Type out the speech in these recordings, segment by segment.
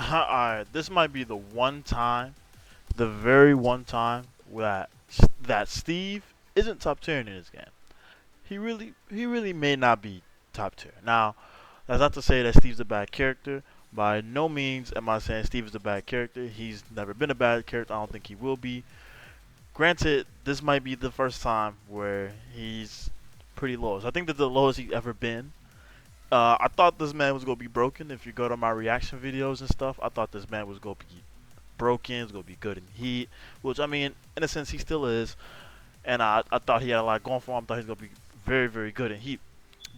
Alright, this might be the one time, the very one time that Steve isn't top tier in this game. He really may not be top tier. Now, that's not to say that Steve's a bad character. By no means am I saying Steve is a bad character. He's never been a bad character. I don't think he will be. Granted, this might be the first time where he's pretty low. So I think that's the lowest he's ever been. I thought this man was gonna be broken. If you go to my reaction videos and stuff, I thought this man was gonna be broken. He's gonna be good in heat, which I mean, in a sense, he still is. And I thought he had a lot going for him. I thought he was gonna be very, very good in heat.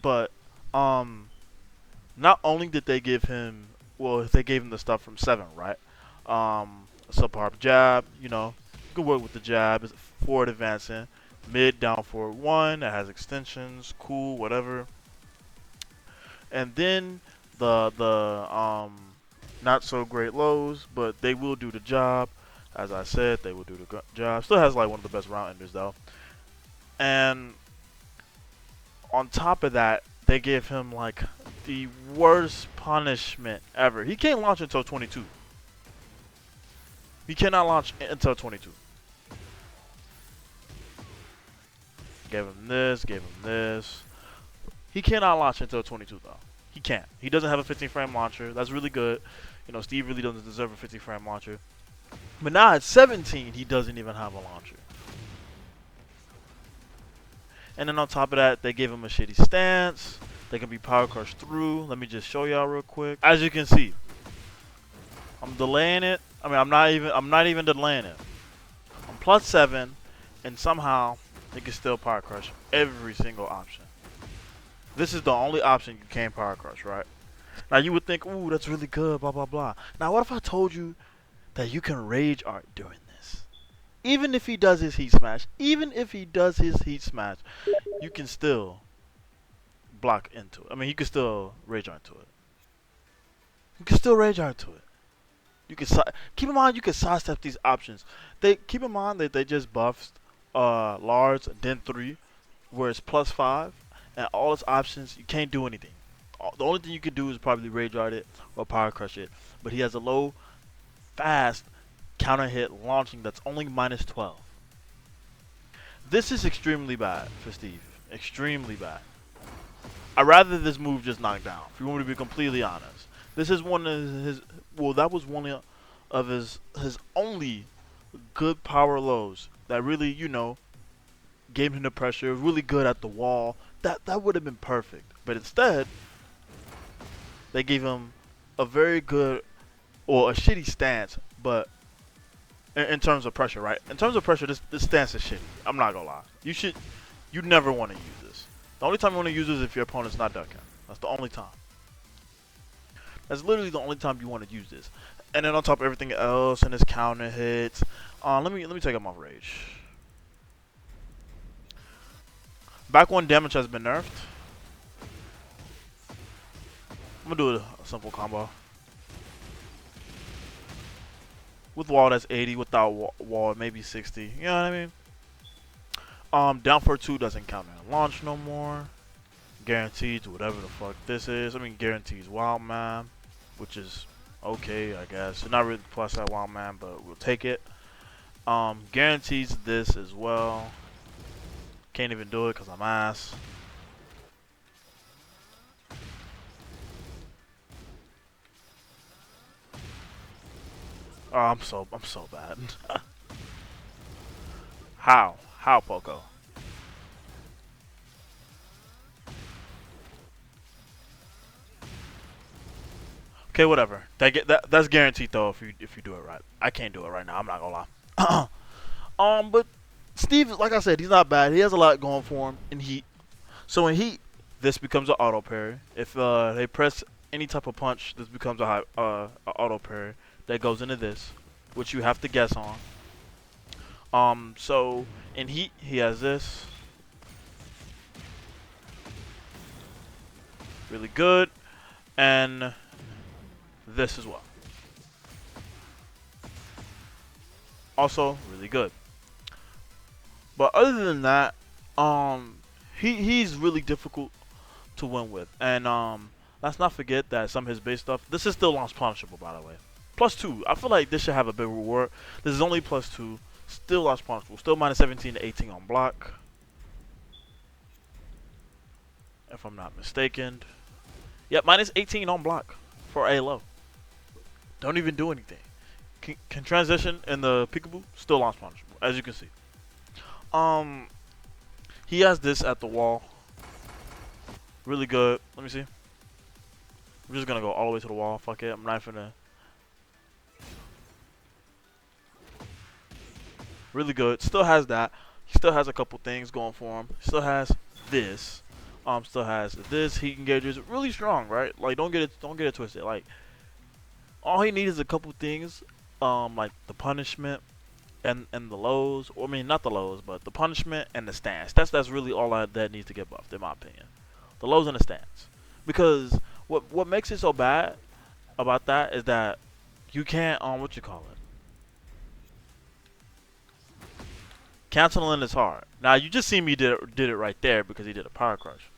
But not only did they give him, well, they gave him the stuff from 7, right? Subpar jab, good work with the jab. It's forward advancing, mid down forward 1. That has extensions, cool, whatever. And then the not so great lows, but they will do the job. As I said, they will do the job. Still has like one of the best round enders though. And on top of that, they gave him like the worst punishment ever. He can't launch until 22. He cannot launch until 22. Gave him this, gave him this. He cannot launch until 22 though. He can't. He doesn't have a 15 frame launcher. That's really good. Steve really doesn't deserve a 15 frame launcher. But now at 17, he doesn't even have a launcher. And then on top of that, they gave him a shitty stance. They can be power crushed through. Let me just show y'all real quick. As you can see, I'm delaying it. I mean, I'm not even delaying it. I'm +7, and somehow they can still power crush every single option. This is the only option you can't power crush, right? Now you would think, ooh, that's really good, blah blah blah. Now what if I told you that you can rage art during this? Even if he does his heat smash, you can still block into it. I mean, you can still rage art to it. You can still rage art to it. You can keep in mind you can sidestep these options. Keep in mind that they just buffed Lars Den 3, where it's +5, and all its options you can't do anything. The only thing you can do is probably rage art it or power crush it. But he has a low, fast counter hit launching that's only -12. This is extremely bad for Steve. Extremely bad. I'd rather this move just knocked down. If you want me to be completely honest, this is one of his. Well, that was one of his only good power lows that really, gave him the pressure. Really good at the wall. That would have been perfect. But instead, they gave him a very good or a shitty stance. But in terms of pressure, right? In terms of pressure, this stance is shitty. I'm not gonna lie. You never want to use this. The only time you want to use this is if your opponent's not ducking. That's the only time. That's literally the only time you want to use this. And then on top of everything else, and his counter hits. Let me take him off rage. Back one damage has been nerfed. I'm gonna do a simple combo. With wall that's 80, without wall maybe 60. You know what I mean? Down for 2 doesn't count in launch no more. Guaranteed to whatever the fuck this is. I mean guarantees Wild Man, which is okay, I guess. Not really plus that Wild Man, but we'll take it. Guarantees this as well. Can't even do it because I'm ass. Oh, I'm so bad. How Poco? Okay, whatever. That's guaranteed though if you do it right. I can't do it right now. I'm not gonna lie. But Steve, like I said, he's not bad. He has a lot going for him in heat. So in heat, this becomes an auto parry. If they press any type of punch, this becomes a auto parry that goes into this, which you have to guess on. So in heat, he has this. Really good. And this as well. Also really good. But other than that, he's really difficult to win with. And let's not forget that some of his base stuff, this is still launch punishable, by the way. +2. I feel like this should have a big reward. This is only +2. Still launch punishable. Still -17 to 18 on block, if I'm not mistaken. Yep, -18 on block for a low. Don't even do anything. Can transition in the peekaboo. Still launch punishable, as you can see. He has this at the wall. Really good. Let me see. I'm just gonna go all the way to the wall. Fuck it. I'm not gonna. Really good. Still has that. He still has a couple things going for him. Still has this. Still has this. Heat engages. Really strong, right? Like don't get it twisted. Like all he needs is a couple things. Like the punishment and the lows. Or I mean not the lows, but the punishment and the stance. That's really all that needs to get buffed, in my opinion. The lows and the stance. Because what makes it so bad about that is that you can't what you call it. Canceling is hard. Now you just see me did it right there because he did a power crush.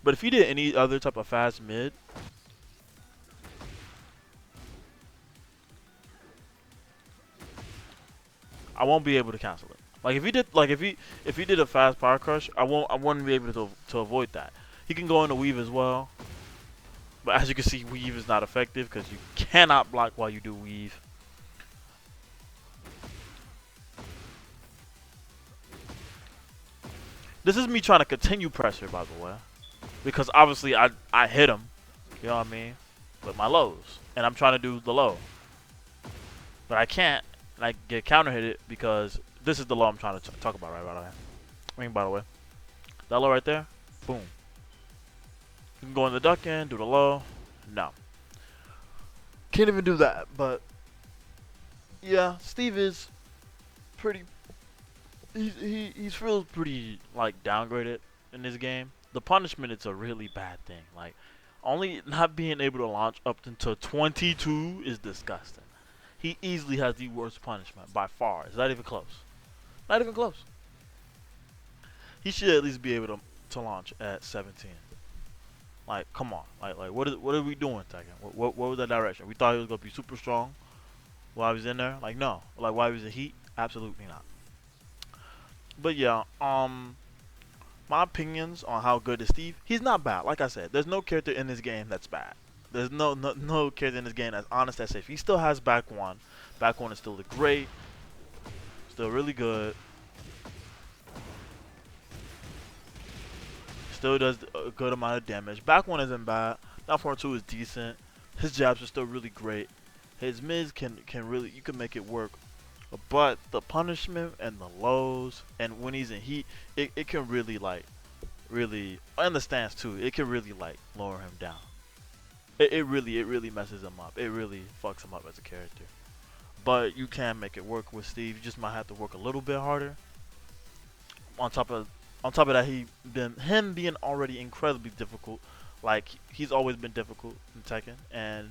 But if he did any other type of fast mid, I won't be able to cancel it. Like if he did a fast power crush, I wouldn't be able to avoid that. He can go into weave as well, but as you can see, weave is not effective because you cannot block while you do weave. This is me trying to continue pressure, by the way, because obviously I hit him, you know what I mean, with my lows, and I'm trying to do the low, but I can't, and I get counter hit it because this is the low I'm trying to talk about, right? By the way, that low right there, boom. You can go in the duck in, do the low, no, can't even do that. But yeah, Steve is pretty. He feels pretty like downgraded in this game. The punishment is a really bad thing. Like only not being able to launch up until 22 is disgusting. He easily has the worst punishment by far. It's not even close. Not even close. He should at least be able to launch at 17. Like come on. Like what are we doing, Tekken? What was that direction? We thought he was gonna be super strong while he was in there. Like no. Like while he was in heat, absolutely not. But yeah, my opinions on how good is Steve. He's not bad. Like I said, there's no character in this game that's bad. There's no character in this game that's honest, that's safe. He still has back one. Back one is still great. Still really good. Still does a good amount of damage. Back one isn't bad. Down forward two is decent. His jabs are still really great. His mids can really, you can make it work. But the punishment and the lows, and when he's in heat, it can really and the stance too, it can really like lower him down. It really messes him up. It really fucks him up as a character. But you can make it work with Steve. You just might have to work a little bit harder. On top of that, him being already incredibly difficult. Like he's always been difficult in Tekken, and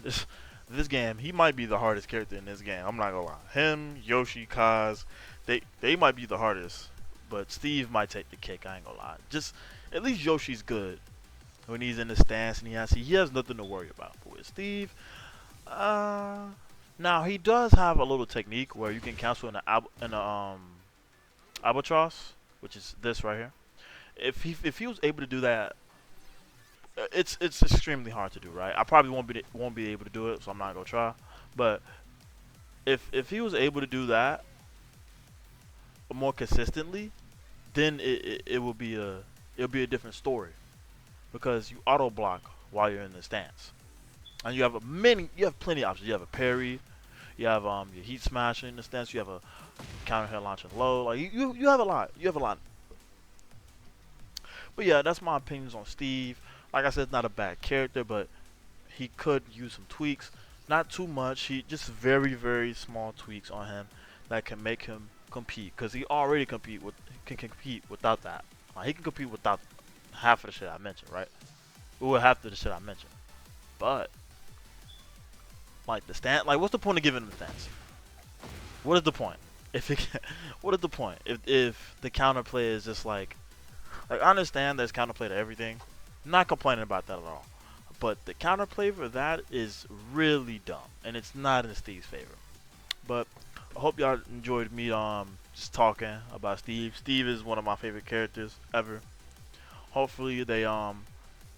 this game, he might be the hardest character in this game. I'm not gonna lie. Him, Yoshi, Kaz, they might be the hardest. But Steve might take the cake, I ain't gonna lie. Just at least Yoshi's good when he's in the stance and he has nothing to worry about. But with Steve, now he does have a little technique where you can cancel in the albatross, which is this right here. If he was able to do that, it's extremely hard to do, right? I probably won't be able to do it, so I'm not gonna try. But if he was able to do that more consistently, then it will be a different story, because you auto block while you're in the stance, and you have plenty of options. You have a parry, you have your heat smash in the stance, you have a counter hit launching low. Like you have a lot. You have a lot. But yeah, that's my opinions on Steve. Like I said, it's not a bad character, but he could use some tweaks. Not too much. He just very small tweaks on him that can make him compete. Cause he already can compete without that. He can compete without half of the shit I mentioned, right? Or half of the shit I mentioned. But like the stance, like what's the point of giving him the stance? What is the point? What is the point if the counterplay is just like I understand there's counterplay to everything. I'm not complaining about that at all. But the counterplay for that is really dumb, and it's not in Steve's favor. But I hope y'all enjoyed me just talking about Steve. Steve is one of my favorite characters ever. Hopefully they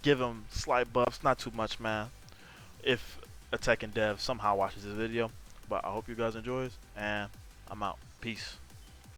give him slight buffs, not too much, man. If a Tekken dev somehow watches this video, but I hope you guys enjoy, and I'm out. Peace.